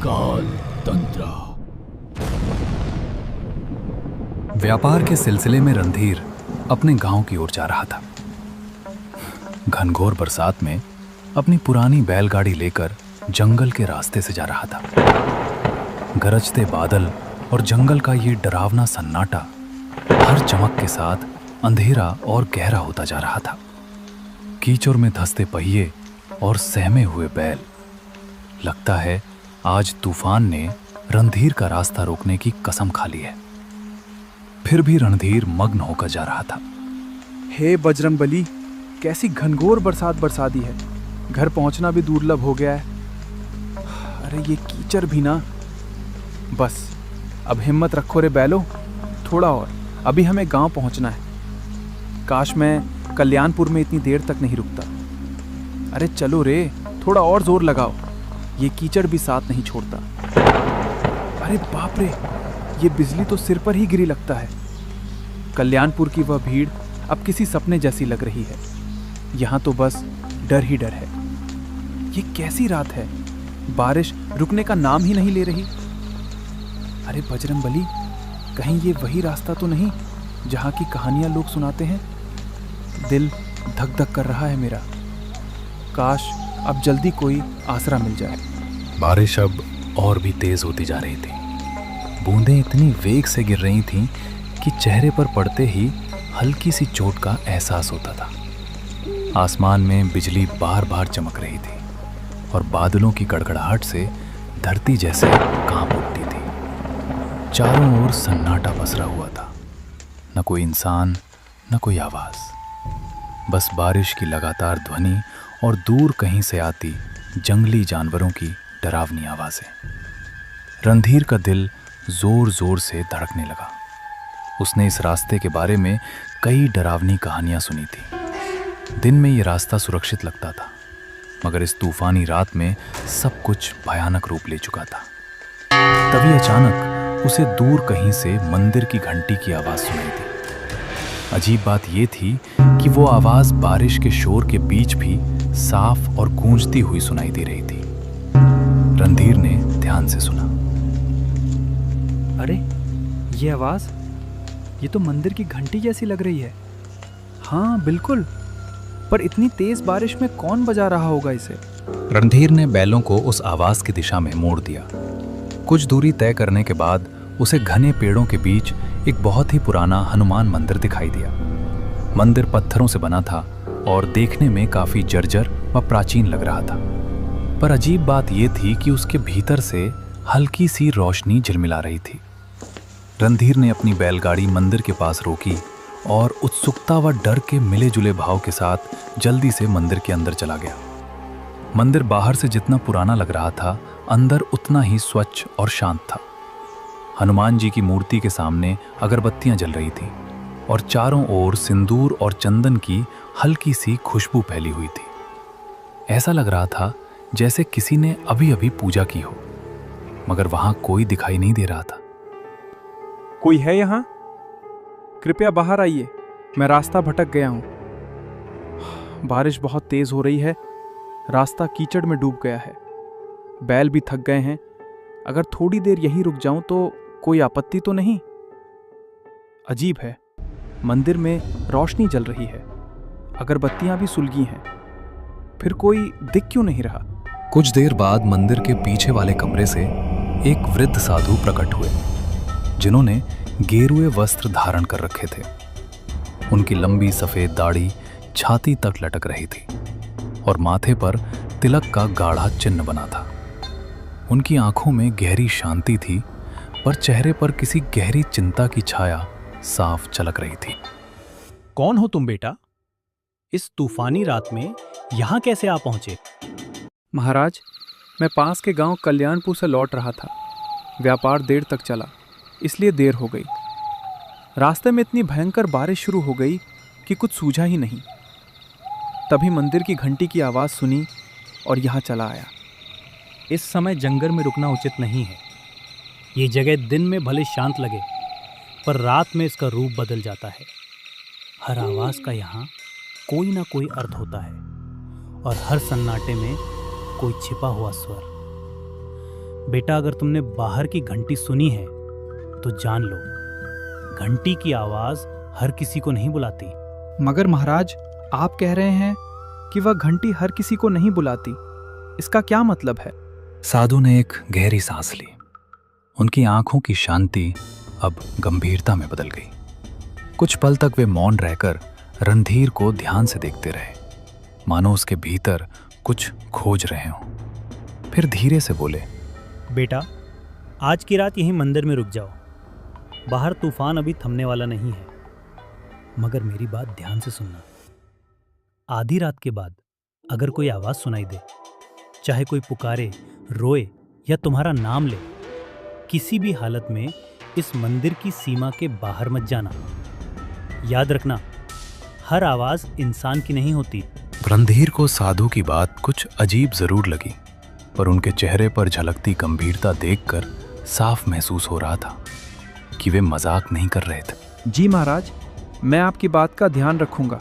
काल तंत्र। व्यापार के सिलसिले में रणधीर अपने गांव की ओर जा रहा था। घनघोर बरसात में अपनी पुरानी बैलगाड़ी लेकर जंगल के रास्ते से जा रहा था। गरजते बादल और जंगल का ये डरावना सन्नाटा हर चमक के साथ अंधेरा और गहरा होता जा रहा था। कीचड़ में धंसते पहिए और सहमे हुए बैल। लगता है आज तूफान ने रणधीर का रास्ता रोकने की कसम खा ली है। फिर भी रणधीर मग्न होकर जा रहा था। हे बजरंगबली, कैसी घनघोर बरसात बरसा दी है। घर पहुंचना भी दुर्लभ हो गया है। अरे ये कीचड़ भी ना। बस अब हिम्मत रखो रे बैलो, थोड़ा और, अभी हमें गांव पहुंचना है। काश मैं कल्याणपुर में इतनी देर तक नहीं रुकता। अरे चलो रे, थोड़ा और जोर लगाओ, ये कीचड़ भी साथ नहीं छोड़ता। अरे बाप रे, ये बिजली तो सिर पर ही गिरी लगता है। कल्याणपुर की वह भीड़ अब किसी सपने जैसी लग रही है। यहाँ तो बस डर ही डर है। ये कैसी रात है, बारिश रुकने का नाम ही नहीं ले रही। अरे बजरंगबली, कहीं ये वही रास्ता तो नहीं जहाँ की कहानियाँ लोग सुनाते हैं। दिल धक धक कर रहा है मेरा। काश अब जल्दी कोई आसरा मिल जाए। बारिश अब और भी तेज होती जा रही थी। बूंदें इतनी वेग से गिर रही थीं कि चेहरे पर पड़ते ही हल्की सी चोट का एहसास होता था। आसमान में बिजली बार बार चमक रही थी और बादलों की गड़गड़ाहट से धरती जैसे कांप उठती थी। चारों ओर सन्नाटा पसरा हुआ था। न कोई इंसान, न कोई आवाज, बस बारिश की लगातार ध्वनि और दूर कहीं से आती जंगली जानवरों की डरावनी आवाजें। रणधीर का दिल जोर जोर से धड़कने लगा। उसने इस रास्ते के बारे में कई डरावनी कहानियां सुनी थी। दिन में ये रास्ता सुरक्षित लगता था, मगर इस तूफानी रात में सब कुछ भयानक रूप ले चुका था। तभी अचानक उसे दूर कहीं से मंदिर की घंटी की आवाज सुनाई दी। अजीब बात यह थी कि वो आवाज बारिश के शोर के बीच भी साफ और गूंजती हुई सुनाई दे रही थी। रणधीर ने ध्यान से सुना। अरे ये आवाज, ये तो मंदिर की घंटी जैसी लग रही है। हाँ बिल्कुल, पर इतनी तेज बारिश में कौन बजा रहा होगा इसे? रणधीर ने बैलों को उस आवाज की दिशा में मोड़ दिया। कुछ दूरी तय करने के बाद उसे घने पेड़ों के बीच एक बहुत ही पुराना हनुमान मंदिर दिखाई दिया। मंदिर पत्थरों से बना था और देखने में काफी जर्जर व प्राचीन लग रहा था। पर अजीब बात यह थी कि उसके भीतर से हल्की सी रोशनी झिलमिला रही थी। रणधीर ने अपनी बैलगाड़ी मंदिर के पास रोकी और उत्सुकता व डर के मिले जुले भाव के साथ जल्दी से मंदिर के अंदर चला गया। मंदिर बाहर से जितना पुराना लग रहा था, अंदर उतना ही स्वच्छ और शांत था। हनुमान जी की मूर्ति के सामने अगरबत्तियां जल रही थीं और चारों ओर सिंदूर और चंदन की हल्की सी खुशबू फैली हुई थी। ऐसा लग रहा था जैसे किसी ने अभी अभी पूजा की हो, मगर वहां कोई दिखाई नहीं दे रहा था। कोई है यहाँ? कृपया बाहर आइए, मैं रास्ता भटक गया हूँ। बारिश बहुत तेज हो रही है, रास्ता कीचड़ में डूब गया है। बैल भी थक गए हैं। अगर थोड़ी देर यहीं रुक जाऊं तो कोई आपत्ति तो नहीं? अजीब है, मंदिर में रोशनी जल रही है, अगरबत्तियां भी सुलगी हैं, फिर कोई दिख क्यों नहीं रहा? कुछ देर बाद मंदिर के पीछे वाले कमरे से एक वृद्ध साधु प्रकट हुए, जिन्होंने गेरुए वस्त्र धारण कर रखे थे। उनकी लंबी सफेद दाढ़ी छाती तक लटक रही थी और माथे पर तिलक का गाढ़ा चिन्ह बना था। उनकी आंखों में गहरी शांति थी, पर चेहरे पर किसी गहरी चिंता की छाया साफ झलक रही थी। कौन हो तुम बेटा? इस तूफानी रात में यहाँ कैसे आ पहुंचे? महाराज, मैं पास के गांव कल्याणपुर से लौट रहा था। व्यापार देर तक चला, इसलिए देर हो गई। रास्ते में इतनी भयंकर बारिश शुरू हो गई कि कुछ सूझा ही नहीं। तभी मंदिर की घंटी की आवाज़ सुनी और यहाँ चला आया। इस समय जंगल में रुकना उचित नहीं है। ये जगह दिन में भले शांत लगे, पर रात में इसका रूप बदल जाता है। हर आवाज़ का यहाँ कोई ना कोई अर्थ होता है और हर सन्नाटे में कोई छिपा हुआ स्वर। बेटा, अगर तुमने बाहर की घंटी सुनी है तो जान लो, घंटी की आवाज हर किसी को नहीं बुलाती। मगर महाराज, आप कह रहे हैं कि वह घंटी हर किसी को नहीं बुलाती। इसका क्या मतलब है? साधु ने एक गहरी सांस ली। उनकी आंखों की शांति अब गंभीरता में बदल गई। कुछ पल तक वे मौन रहकर रणधीर को ध्यान से देखते रहे, मानो उसके भीतर कुछ खोज रहे हों। फिर धीरे से बोले, बेटा, आज की रात यहीं मंदिर में रुक जाओ। बाहर तूफान अभी थमने वाला नहीं है, मगर मेरी बात ध्यान से सुनना। आधी रात के बाद अगर कोई आवाज सुनाई दे, चाहे कोई पुकारे, रोए या तुम्हारा नाम ले, किसी भी हालत में इस मंदिर की सीमा के बाहर मत जाना। याद रखना, हर आवाज इंसान की नहीं होती। रणधीर को साधु की बात कुछ अजीब जरूर लगी, पर उनके चेहरे पर झलकती गंभीरता देखकर साफ महसूस हो रहा था कि वे मजाक नहीं कर रहे थे। जी महाराज, मैं आपकी बात का ध्यान रखूंगा।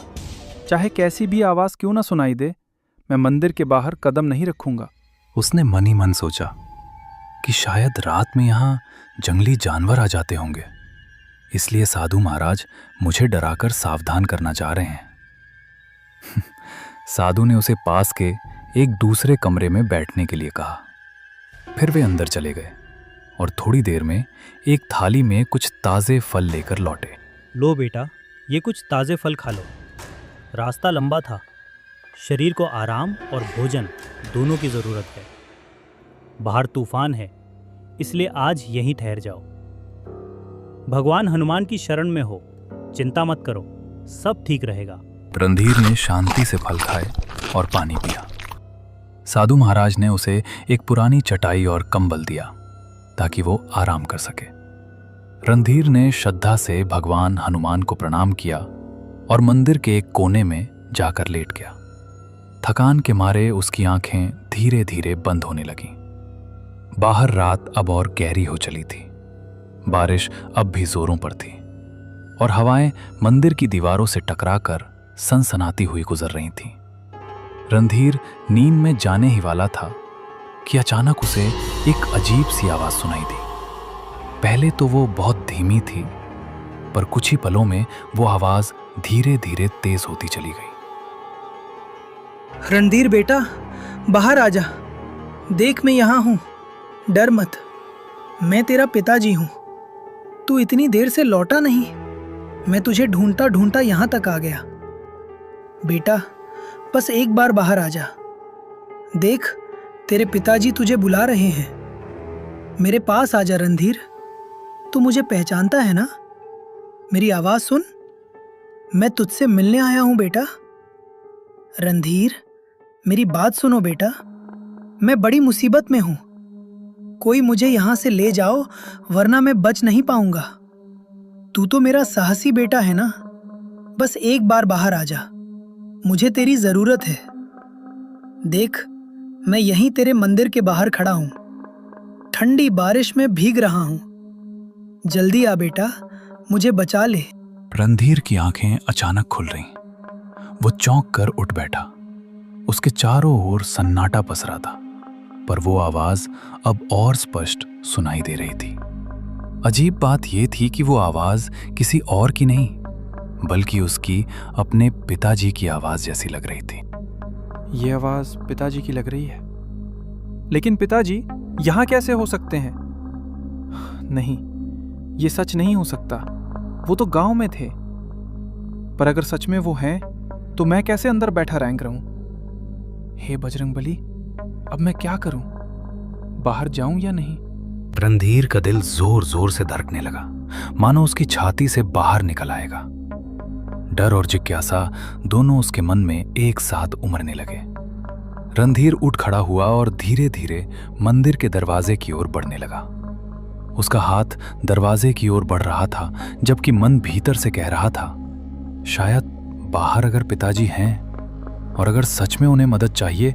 चाहे कैसी भी आवाज क्यों ना सुनाई दे, मैं मंदिर के बाहर कदम नहीं रखूंगा। उसने मन ही मन सोचा कि शायद रात में यहाँ जंगली जानवर आ जाते होंगे, इसलिए साधु महाराज मुझे डराकर सावधान करना चाह रहे हैं। साधु ने उसे पास के एक दूसरे कमरे में बैठने के लिए कहा। फिर वे अंदर चले गए और थोड़ी देर में एक थाली में कुछ ताज़े फल लेकर लौटे। लो बेटा, ये कुछ ताज़े फल खा लो। रास्ता लंबा था, शरीर को आराम और भोजन दोनों की ज़रूरत है। बाहर तूफान है, इसलिए आज यहीं ठहर जाओ। भगवान हनुमान की शरण में हो, चिंता मत करो, सब ठीक रहेगा। रणधीर ने शांति से फल खाए और पानी पिया। साधु महाराज ने उसे एक पुरानी चटाई और कंबल दिया ताकि वो आराम कर सके। रणधीर ने श्रद्धा से भगवान हनुमान को प्रणाम किया और मंदिर के एक कोने में जाकर लेट गया। थकान के मारे उसकी आंखें धीरे धीरे बंद होने लगीं। बाहर रात अब और गहरी हो चली थी। बारिश अब भी जोरों पर थी और हवाएं मंदिर की दीवारों से टकराकर सनसनाती हुई गुजर रही थीं। रणधीर नींद में जाने ही वाला था कि अचानक उसे एक अजीब सी आवाज सुनाई दी। पहले तो वो बहुत धीमी थी, पर कुछ ही पलों में वो आवाज धीरे धीरे तेज होती चली गई। रणधीर बेटा, बाहर आजा। देख, मैं यहाँ हूँ, डर मत। मैं तेरा पिताजी हूँ। तू इतनी देर से लौटा नहीं, मैं तुझे ढूंढता ढूंढता यहाँ तक आ गया। बेटा, बस एक बार बाहर आजा। देख, तेरे पिताजी तुझे बुला रहे हैं। मेरे पास आजा रणधीर। तू मुझे पहचानता है ना? मेरी आवाज सुन, मैं तुझसे मिलने आया हूँ बेटा। रणधीर, मेरी बात सुनो बेटा, मैं बड़ी मुसीबत में हूँ। कोई मुझे यहाँ से ले जाओ, वरना मैं बच नहीं पाऊंगा। तू तो मेरा साहसी बेटा है ना? बस एक बार बाहर आजा, मुझे तेरी जरूरत है। देख, मैं यहीं तेरे मंदिर के बाहर खड़ा हूँ। ठंडी बारिश में भीग रहा हूँ। जल्दी आ बेटा, मुझे बचा ले। रणधीर की आंखें अचानक खुल रहीं। वो चौंक कर उठ बैठा। उसके चारों ओर सन्नाटा पसरा था, पर वो आवाज अब और स्पष्ट सुनाई दे रही थी। अजीब बात यह थी कि वो आवाज किसी और की नहीं, बल्कि उसकी अपने पिताजी की आवाज जैसी लग रही थी। ये आवाज पिताजी की लग रही है, लेकिन पिताजी यहाँ कैसे हो सकते हैं? नहीं, ये सच नहीं हो सकता। वो तो गांव में थे। पर अगर सच में वो हैं, तो मैं कैसे अंदर बैठा रैंक रहूं? हे बजरंगबली, अब मैं क्या करूं? बाहर जाऊं या नहीं? रणधीर का दिल जोर जोर से धड़कने लगा, मानो उसकी छाती से बाहर निकल आएगा। डर और जिज्ञासा दोनों उसके मन में एक साथ उमड़ने लगे। रणधीर उठ खड़ा हुआ और धीरे धीरे मंदिर के दरवाजे की ओर बढ़ने लगा। उसका हाथ दरवाजे की ओर बढ़ रहा था, जबकि मन भीतर से कह रहा था, शायद बाहर अगर पिताजी हैं और अगर सच में उन्हें मदद चाहिए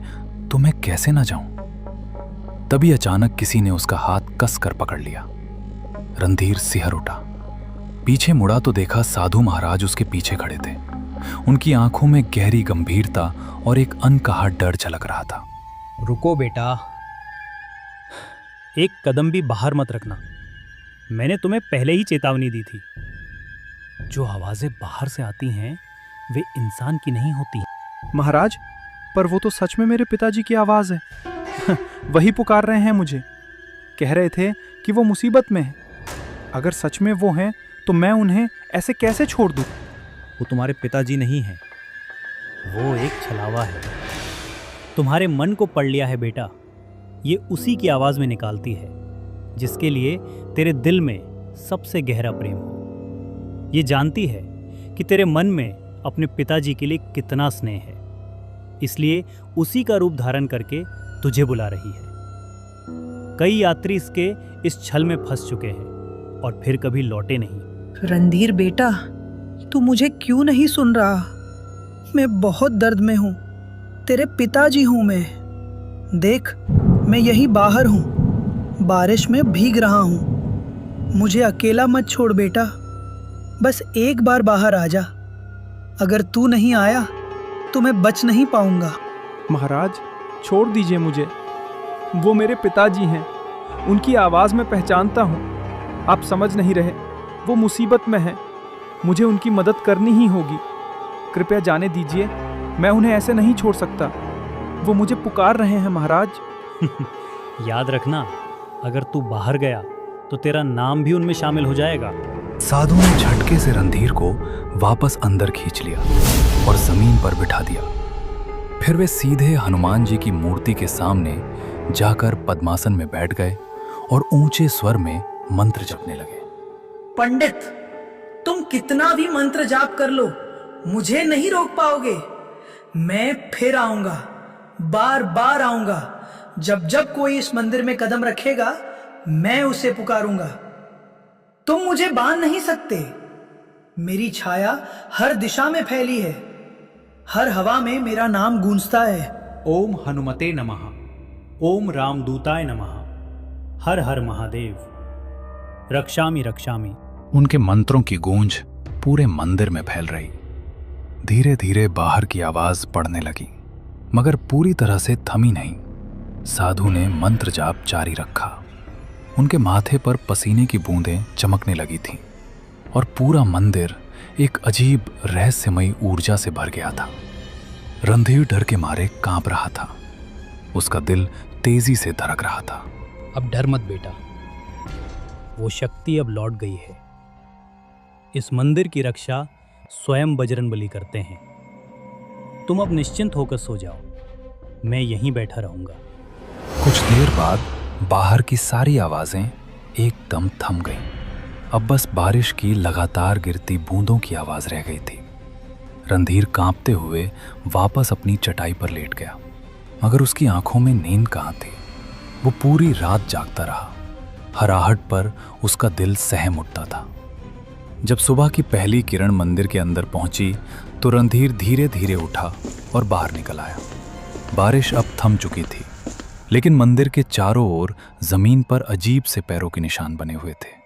तो मैं कैसे ना जाऊं। तभी अचानक किसी ने उसका हाथ कस कर पकड़ लिया। रणधीर सिहर उठा। पीछे मुड़ा तो देखा साधु महाराज उसके पीछे खड़े थे। उनकी आंखों में गहरी गंभीरता और एक अनकहा डर झलक रहा था। रुको बेटा, एक कदम भी बाहर मत रखना। मैंने तुम्हें पहले ही चेतावनी दी थी। जो आवाजें बाहर से आती हैं वे इंसान की नहीं होती। महाराज, पर वो तो सच में मेरे पिताजी की आवाज़ है। वही पुकार रहे हैं मुझे। कह रहे थे कि वो मुसीबत में है। अगर सच में वो हैं तो मैं उन्हें ऐसे कैसे छोड़ दूँ? वो तुम्हारे पिताजी नहीं है, वो एक छलावा है। तुम्हारे मन को पढ़ लिया है बेटा। ये उसी की आवाज में निकालती है जिसके लिए तेरे दिल में सबसे गहरा प्रेम हो। ये जानती है कि तेरे मन में अपने पिताजी के लिए कितना स्नेह है, इसलिए उसी का रूप धारण करके तुझे बुला रही है। कई यात्री इसके इस छल में फंस चुके हैं और फिर कभी लौटे नहीं। रणधीर बेटा, तू मुझे क्यों नहीं सुन रहा? मैं बहुत दर्द में हूँ। तेरे पिताजी हूँ मैं। देख, मैं यही बाहर हूँ, बारिश में भीग रहा हूँ। मुझे अकेला मत छोड़ बेटा। बस एक बार बाहर आ जा। अगर तू नहीं आया तो मैं बच नहीं पाऊंगा। महाराज, छोड़ दीजिए मुझे। वो मेरे पिताजी हैं। उनकी आवाज़ में पहचानता हूँ। आप समझ नहीं रहे। वो मुसीबत में हैं। मुझे उनकी मदद करनी ही होगी। कृपया जाने दीजिए। मैं उन्हें ऐसे नहीं छोड़ सकता। वो मुझे पुकार रहे हैं महाराज। याद रखना, अगर तू बाहर गया तो तेरा नाम भी उनमें शामिल हो जाएगा। साधु ने झटके से रणधीर को वापस अंदर खींच लिया और जमीन पर बिठा दिया। फिर वे सीधे हनुमान जी की मूर्ति के सामने जाकर पद्मासन में बैठ गए और ऊंचे स्वर में मंत्र जपने लगे। पंडित, तुम कितना भी मंत्र जाप कर लो, मुझे नहीं रोक पाओगे। मैं फिर आऊंगा, बार बार आऊंगा। जब जब कोई इस मंदिर में कदम रखेगा, मैं उसे पुकारूंगा। तुम मुझे बांध नहीं सकते। मेरी छाया हर दिशा में फैली है। हर हवा में मेरा नाम गूंजता है। ओम हनुमते नमः। ओम रामदूताय नमः। हर हर महादेव। रक्षामि रक्षामि। उनके मंत्रों की गूंज पूरे मंदिर में फैल रही। धीरे धीरे बाहर की आवाज पड़ने लगी, मगर पूरी तरह से थमी नहीं। साधु ने मंत्र जाप जारी रखा। उनके माथे पर पसीने की बूंदें चमकने लगी थीं और पूरा मंदिर एक अजीब रहस्यमयी ऊर्जा से भर गया था। रणधीर डर के मारे कांप रहा था। उसका दिल तेजी से धड़क रहा था। अब डर मत बेटा, वो शक्ति अब लौट गई है। इस मंदिर की रक्षा स्वयं बजरंगबली करते हैं। तुम अब निश्चिंत होकर सो जाओ, मैं यहीं बैठा रहूंगा। कुछ देर बाद बाहर की सारी आवाजें एकदम थम गईं। अब बस बारिश की लगातार गिरती बूंदों की आवाज रह गई थी। रणधीर कांपते हुए वापस अपनी चटाई पर लेट गया, मगर उसकी आंखों में नींद कहाँ थी। वो पूरी रात जागता रहा। हराहट पर उसका दिल सहम उठता था। जब सुबह की पहली किरण मंदिर के अंदर पहुंची तो रणधीर धीरे धीरे उठा और बाहर निकल आया। बारिश अब थम चुकी थी, लेकिन मंदिर के चारों ओर जमीन पर अजीब से पैरों के निशान बने हुए थे,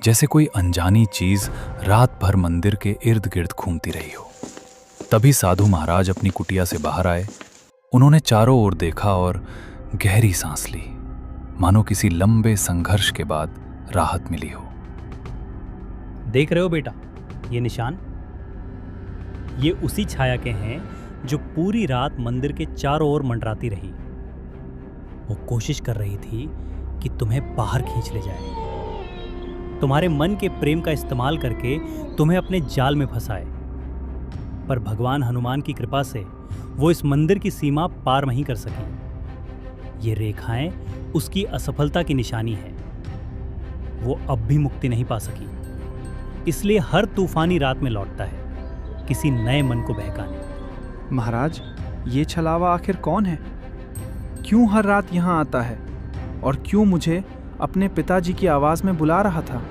जैसे कोई अनजानी चीज रात भर मंदिर के इर्द गिर्द घूमती रही हो। तभी साधु महाराज अपनी कुटिया से बाहर आए। उन्होंने चारों ओर देखा और गहरी सांस ली, मानो किसी लंबे संघर्ष के बाद राहत मिली हो। देख रहे हो बेटा, ये निशान, ये उसी छाया के हैं जो पूरी रात मंदिर के चारों ओर मंडराती रही। वो कोशिश कर रही थी कि तुम्हें बाहर खींच ले जाए, तुम्हारे मन के प्रेम का इस्तेमाल करके तुम्हें अपने जाल में फंसाए। पर भगवान हनुमान की कृपा से वो इस मंदिर की सीमा पार नहीं कर सकी। ये रेखाएं उसकी असफलता की निशानी है। वो अब भी मुक्ति नहीं पा सकी, इसलिए हर तूफानी रात में लौटता है, किसी नए मन को बहकाने। महाराज, ये छलावा आखिर कौन है? क्यों हर रात यहाँ आता है और क्यों मुझे अपने पिताजी की आवाज़ में बुला रहा था?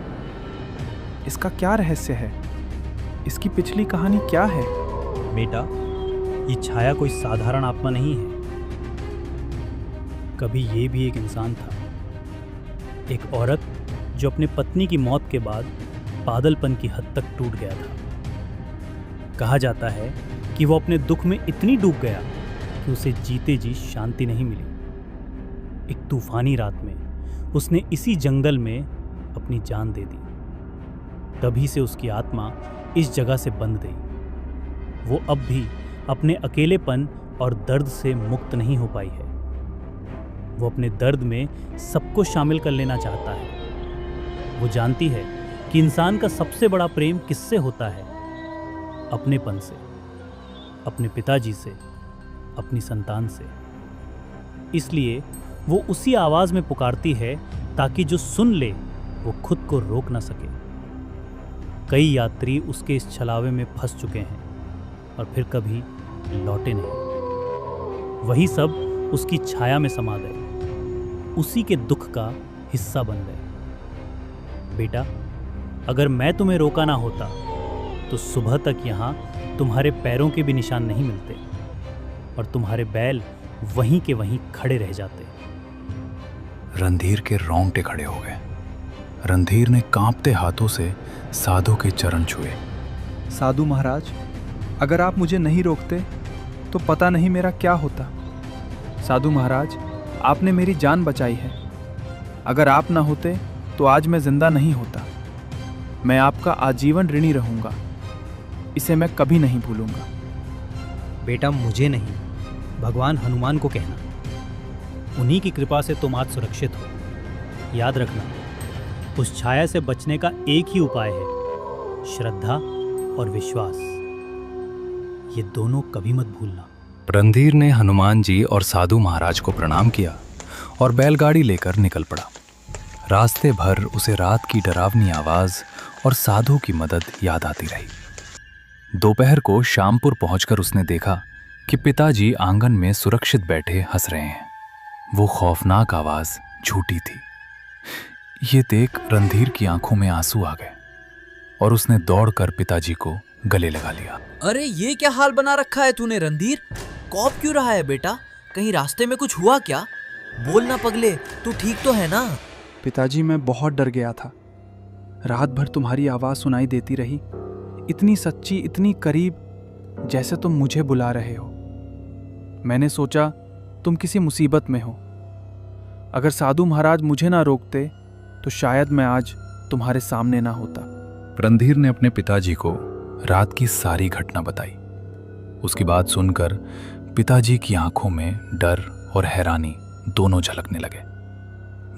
इसका क्या रहस्य है? इसकी पिछली कहानी क्या है? बेटा, ये छाया कोई साधारण आत्मा नहीं है। कभी ये भी एक इंसान था, एक औरत जो अपनी पत्नी की मौत के बाद पागलपन की हद तक टूट गया था। कहा जाता है कि वो अपने दुख में इतनी डूब गया कि उसे जीते जी शांति नहीं मिली। एक तूफानी रात में उसने इसी जंगल में अपनी जान दे दी। तभी से उसकी आत्मा इस जगह से बंध गई। वो अब भी अपने अकेलेपन और दर्द से मुक्त नहीं हो पाई है। वो अपने दर्द में सबको शामिल कर लेना चाहता है। वो जानती है कि इंसान का सबसे बड़ा प्रेम किससे होता है? अपनेपन से, अपने पिताजी से, अपनी संतान से। इसलिए वो उसी आवाज में पुकारती है ताकि जो सुन ले वो खुद को रोक ना सके। कई यात्री उसके इस छलावे में फंस चुके हैं और फिर कभी लौटे नहीं। वही सब उसकी छाया में समा गए, उसी के दुख का हिस्सा बन गए। बेटा, अगर मैं तुम्हें रोका ना होता तो सुबह तक यहाँ तुम्हारे पैरों के भी निशान नहीं मिलते और तुम्हारे बैल वहीं के वहीं खड़े रह जाते। रणधीर के रोंगटे खड़े हो गए। रणधीर ने कांपते हाथों से साधु के चरण छुए। साधु महाराज, अगर आप मुझे नहीं रोकते तो पता नहीं मेरा क्या होता। साधु महाराज, आपने मेरी जान बचाई है। अगर आप ना होते तो आज मैं जिंदा नहीं होता। मैं आपका आजीवन ऋणी रहूंगा। इसे मैं कभी नहीं भूलूंगा। बेटा, मुझे नहीं, भगवान हनुमान को कहना। उन्हीं की कृपा से तुम आज सुरक्षित हो। याद रखना, उस छाया से बचने का एक ही उपाय है, श्रद्धा और विश्वास। ये दोनों कभी मत भूलना। रणधीर ने हनुमान जी और साधु महाराज को प्रणाम किया और बैलगाड़ी लेकर निकल पड़ा। रास्ते भर उसे रात की डरावनी आवाज और साधु की मदद याद आती रही। दोपहर को श्यामपुर पहुंचकर उसने देखा कि पिताजी आंगन में सुरक्षित बैठे हंस रहे हैं। वो खौफनाक आवाज झूठी थी। ये देख रणधीर की आंखों में आंसू आ गए और उसने दौड़कर पिताजी को गले लगा लिया। अरे ये क्या हाल बना रखा है तूने रणधीर? कौप क्यों रहा है बेटा? कहीं रास्ते में कुछ हुआ क्या? बोल ना पगले, तू ठीक तो है ना? पिताजी, मैं बहुत डर गया था। रात भर तुम्हारी आवाज़ सुनाई देती रही, इतनी सच्ची, इतनी करीब, जैसे तुम मुझे बुला रहे हो। मैंने सोचा तुम किसी मुसीबत में हो। अगर साधु महाराज मुझे ना रोकते तो शायद मैं आज तुम्हारे सामने ना होता। रणधीर ने अपने पिताजी को रात की सारी घटना बताई। उसकी बात सुनकर पिताजी की आंखों में डर और हैरानी दोनों झलकने लगे।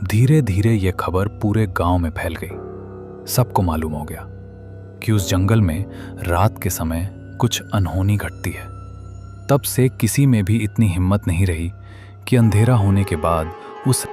धीरे धीरे यह खबर पूरे गांव में फैल गई। सबको मालूम हो गया कि उस जंगल में रात के समय कुछ अनहोनी घटती है। तब से किसी में भी इतनी हिम्मत नहीं रही कि अंधेरा होने के बाद उस